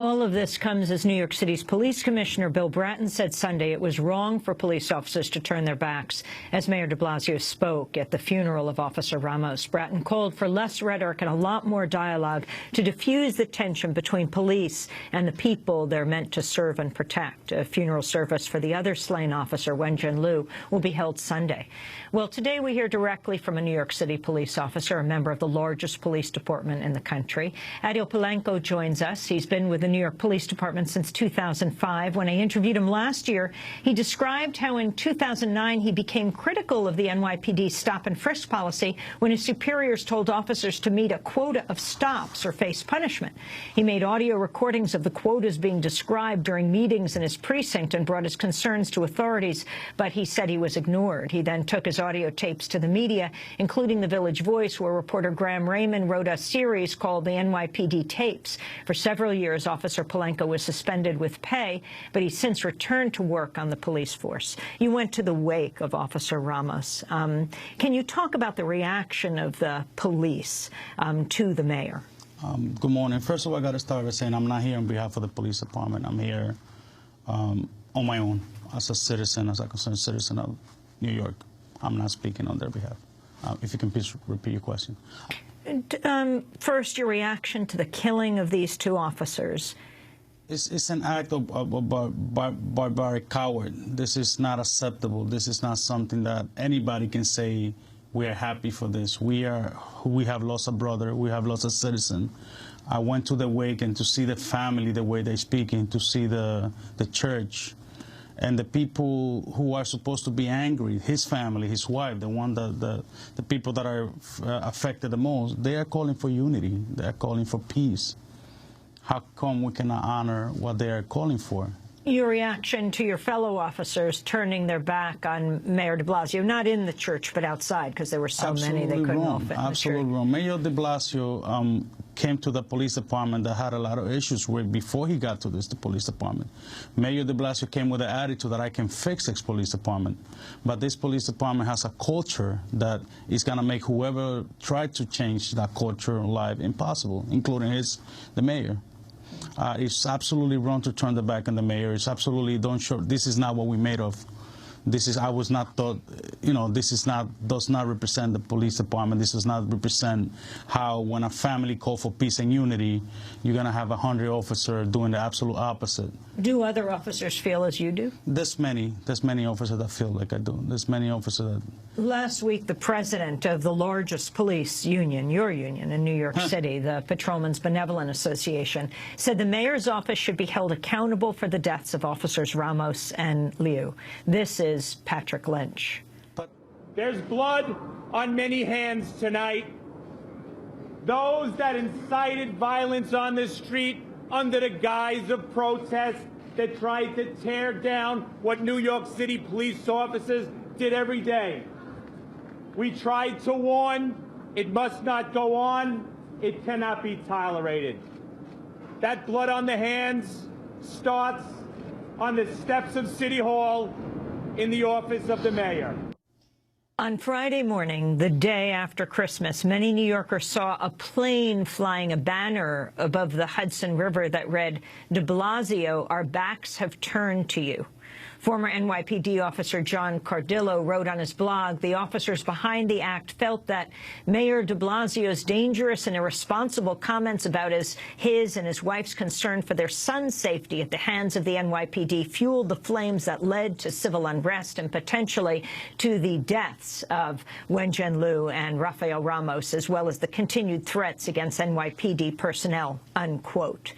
All of this comes as New York City's police commissioner Bill Bratton said Sunday it was wrong for police officers to turn their backs as Mayor de Blasio spoke at the funeral of Officer Ramos. Bratton called for less rhetoric and a lot more dialogue to diffuse the tension between police and the people they're meant to serve and protect. A funeral service for the other slain officer, Wenjin Liu, will be held Sunday. Well, today we hear directly from a New York City police officer, a member of the largest police department in the country. Adil Palenko joins us. He's been with the New York Police Department since 2005. When I interviewed him last year, he described how in 2009 he became critical of the NYPD stop and frisk policy when his superiors told officers to meet a quota of stops or face punishment. He made audio recordings of the quotas being described during meetings in his precinct and brought his concerns to authorities, but he said he was ignored. He then took his audio tapes to the media, including the Village Voice, where reporter Graham Raymond wrote a series called the NYPD Tapes. For several years, Officer Palenko was suspended with pay, but he's since returned to work on the police force. You went to the wake of Officer Ramos. Can you talk about the reaction of the police to the mayor? Good morning. First of all, I got to start by saying I'm not here on behalf of the police department. I'm here on my own as a citizen, as a concerned citizen of New York. I'm not speaking on their behalf. If you can please repeat your question. First, your reaction to the killing of these two officers. It's an act of barbaric coward. This is not acceptable. This is not something that anybody can say we are happy for this. We have lost a brother. We have lost a citizen. I went to the wake and to see the family, the way they're speaking, to see the church. And the people who are supposed to be angry, his family, his wife, the people that are affected the most, they are calling for unity. They are calling for peace. How come we cannot honor what they are calling for? Your reaction to your fellow officers turning their back on Mayor de Blasio, not in the church, but outside, because there were so many they couldn't all fit in the church. Absolutely wrong. Mayor de Blasio came to the police department that had a lot of issues with before he got to the police department. Mayor de Blasio came with the attitude that I can fix this police department. But this police department has a culture that is going to make whoever tried to change that culture alive impossible, including the mayor. It's absolutely wrong to turn the back on the mayor. It's absolutely this is not what we made of. I was not thought, does not represent the police department. This does not represent how when a family calls for peace and unity, you're going to have 100 officers doing the absolute opposite. Do other officers feel as you do? There's many officers that feel like I do. There's many officers that... Last week, the president of the largest police union, your union in New York City, the Patrolmen's Benevolent Association, said the mayor's office should be held accountable for the deaths of officers Ramos and Liu. This is Patrick Lynch. There's blood on many hands tonight. Those that incited violence on the street under the guise of protest, that tried to tear down what New York City police officers did every day. We tried to warn, it must not go on, it cannot be tolerated. That blood on the hands starts on the steps of City Hall in the office of the mayor. On Friday morning, the day after Christmas, many New Yorkers saw a plane flying a banner above the Hudson River that read, "De Blasio, our backs have turned to you." Former NYPD officer John Cardillo wrote on his blog, the officers behind the act felt that Mayor de Blasio's dangerous and irresponsible comments about his and his wife's concern for their son's safety at the hands of the NYPD fueled the flames that led to civil unrest and potentially to the deaths of Wenjin Liu and Rafael Ramos, as well as the continued threats against NYPD personnel, unquote.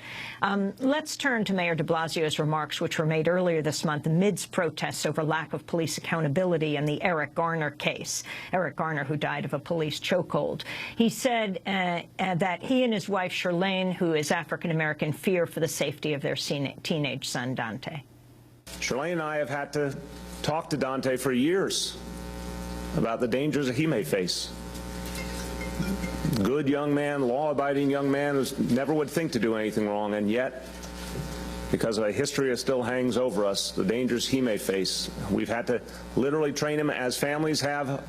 Let's turn to Mayor de Blasio's remarks, which were made earlier this month amidst protests over lack of police accountability in the Eric Garner case. Eric Garner, who died of a police chokehold. He said that he and his wife, Shirlane, who is African-American, fear for the safety of their teenage son, Dante. Shirlane and I have had to talk to Dante for years about the dangers that he may face. Good young man, law-abiding young man who never would think to do anything wrong, and yet, because of a history that still hangs over us, the dangers he may face, we've had to literally train him, as families have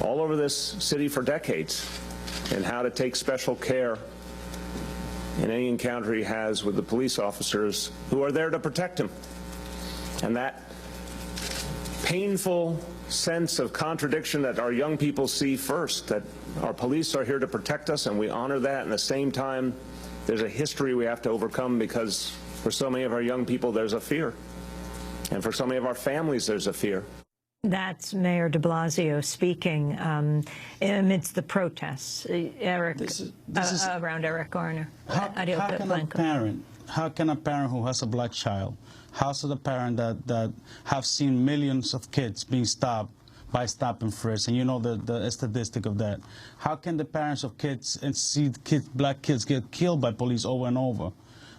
all over this city for decades, in how to take special care in any encounter he has with the police officers who are there to protect him. And that painful sense of contradiction that our young people see first, that our police are here to protect us, and we honor that. And at the same time, there's a history we have to overcome, because for so many of our young people, there's a fear. And for so many of our families, there's a fear. That's Mayor de Blasio speaking amidst the protests, around Eric Garner. How can a parent who has a black child, how's the parent that have seen millions of kids being stopped by stop and frisk, and you know the statistic of that, how can the parents of kids and see black kids get killed by police over and over?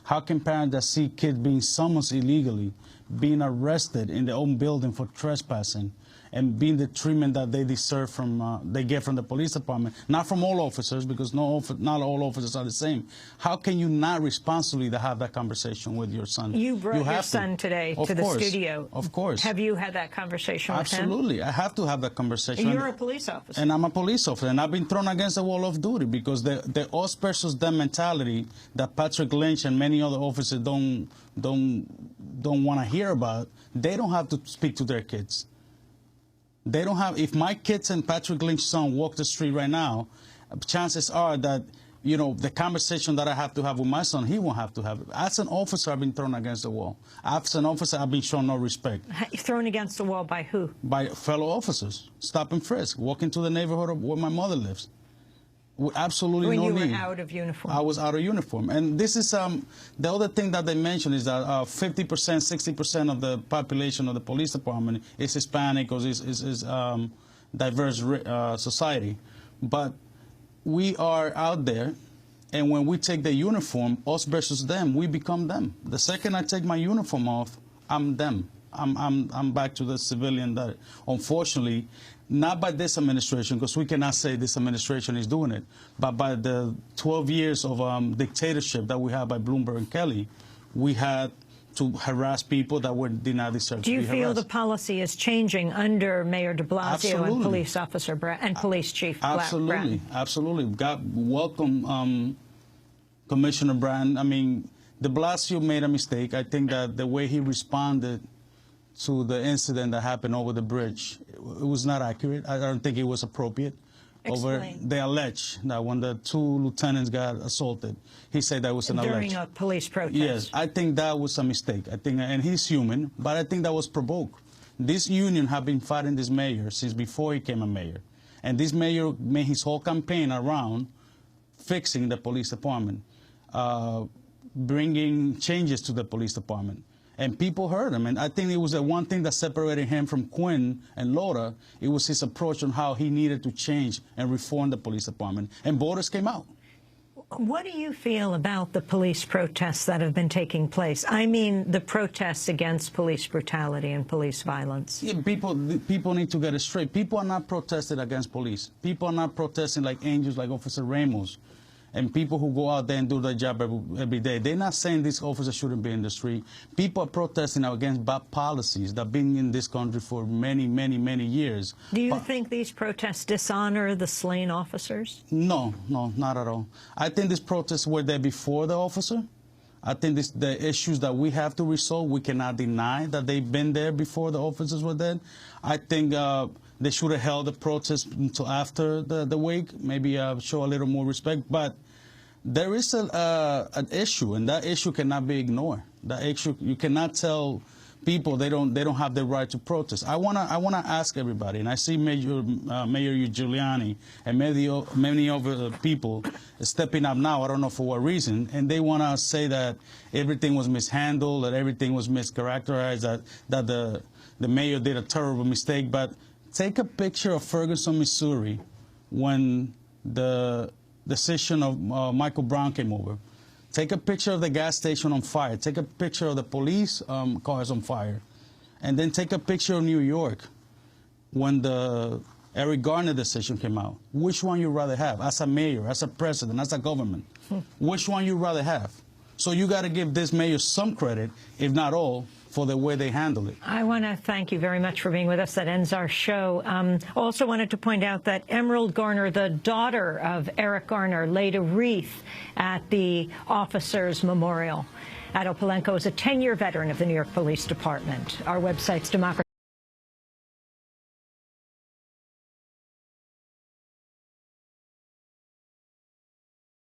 How can parents that see kids being summoned illegally, being arrested in their own building for trespassing, and being the treatment that they deserve from they get from the police department, not from all officers, because not all officers are the same. How can you not responsibly have that conversation with your son? You brought your son today to the studio. Of course. Have you had that conversation with him? Absolutely. I have to have that conversation. You're a police officer. And I'm a police officer, and I've been thrown against the wall of duty, because the us versus them mentality that Patrick Lynch and many other officers don't want to hear about, they don't have to speak to their kids. They don't have, if my kids and Patrick Lynch's son walk the street right now, chances are that, you know, the conversation that I have to have with my son, he won't have to have it. As an officer, I've been thrown against the wall. As an officer, I've been shown no respect. Thrown against the wall by who? By fellow officers. Stop and frisk. Walk into the neighborhood where my mother lives. With absolutely no need. When you were out of uniform. I was out of uniform. And this is, the other thing that they mentioned is that 50%, 60% of the population of the police department is Hispanic or is diverse society. But we are out there, and when we take the uniform, us versus them, we become them. The second I take my uniform off, I'm them. I'm back to the civilian that, unfortunately, not by this administration, because we cannot say this administration is doing it, but by the 12 years of dictatorship that we have by Bloomberg and Kelly, we had to harass people that did not deserve to be harassed. Do you feel the policy is changing under Mayor de Blasio Absolutely. And Police Officer and Police Chief Bratton? Absolutely. God welcome Commissioner Bratton. I mean, de Blasio made a mistake. I think that the way he responded to the incident that happened over the bridge, it was not accurate. I don't think it was appropriate. Explain. They allege that when the two lieutenants got assaulted, he said that was an allege. During a police protest. Yes, I think that was a mistake. I think, and he's human, but I think that was provoked. This union have been fighting this mayor since before he became a mayor. And this mayor made his whole campaign around fixing the police department, bringing changes to the police department. And people heard him, and I think it was the one thing that separated him from Quinn and Laura. It was his approach on how he needed to change and reform the police department. And voters came out. What do you feel about the police protests that have been taking place? I mean, the protests against police brutality and police violence. Yeah, people need to get it straight. People are not protesting against police. People are not protesting like angels, like Officer Ramos, and people who go out there and do their job every day. They're not saying these officers shouldn't be in the street. People are protesting against bad policies that have been in this country for many, many, many years. Do you think these protests dishonor the slain officers? No, not at all. I think these protests were there before the officer. I think the issues that we have to resolve, we cannot deny that they've been there before the officers were dead. I think they should have held the protest until after the wake, maybe show a little more respect. But there is an issue, and that issue cannot be ignored. That issue, you cannot tell people they don't have the right to protest. I wanna ask everybody, and I see Mayor Giuliani and many other people stepping up now. I don't know for what reason, and they wanna say that everything was mishandled, that everything was mischaracterized, that the mayor did a terrible mistake. But take a picture of Ferguson, Missouri, when the decision of Michael Brown came over. Take a picture of the gas station on fire. Take a picture of the police cars on fire. And then take a picture of New York when the Eric Garner decision came out. Which one you rather have as a mayor, as a president, as a government? Which one you rather have? So you got to give this mayor some credit, if not all, for the way they handle it. I want to thank you very much for being with us. That ends our show. Also wanted to point out that Emerald Garner, the daughter of Eric Garner, laid a wreath at the officers' memorial. Addo Polenko is a 10-year veteran of the New York Police Department. Our website's democracy.